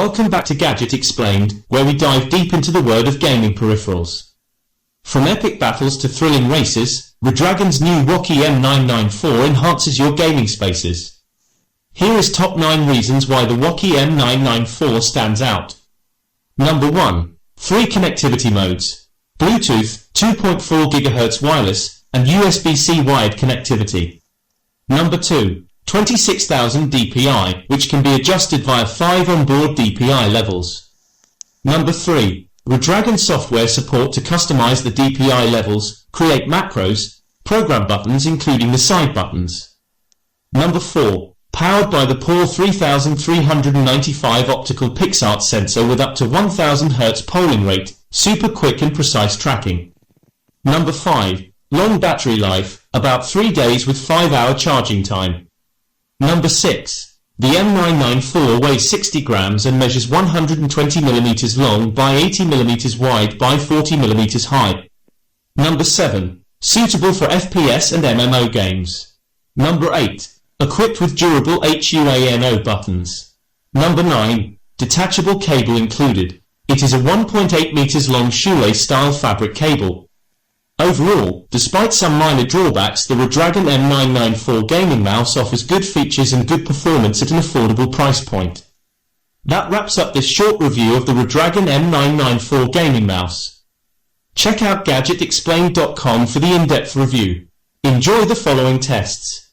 Welcome back to Gadget Explained, where we dive deep into the world of gaming peripherals. From epic battles to thrilling races, Redragon's new WOKI M994 enhances your gaming spaces. Here is top 9 reasons why the WOKI M994 stands out. Number 1. 3 connectivity modes: Bluetooth, 2.4 GHz wireless, and USB-C wired connectivity. Number 2. 26,000 DPI, which can be adjusted via 5 onboard DPI levels. Number 3. Redragon software support to customize the DPI levels, create macros, program buttons including the side buttons. Number 4. Powered by the POR 3395 optical PixArt sensor with up to 1000 Hz polling rate, super quick and precise tracking. Number 5. Long battery life, about 3 days with 5-hour charging time. Number 6. The M994 weighs 60 grams and measures 120 mm long by 80 mm wide by 40 mm high. Number 7. Suitable for FPS and MMO games. Number 8. Equipped with durable HUANO buttons. Number 9. Detachable cable included. It is a 1.8 meters long shoelace-style fabric cable. Overall, despite some minor drawbacks, the Redragon M994 gaming mouse offers good features and good performance at an affordable price point. That wraps up this short review of the Redragon M994 gaming mouse. Check out GadgetExplained.com for the in-depth review. Enjoy the following tests.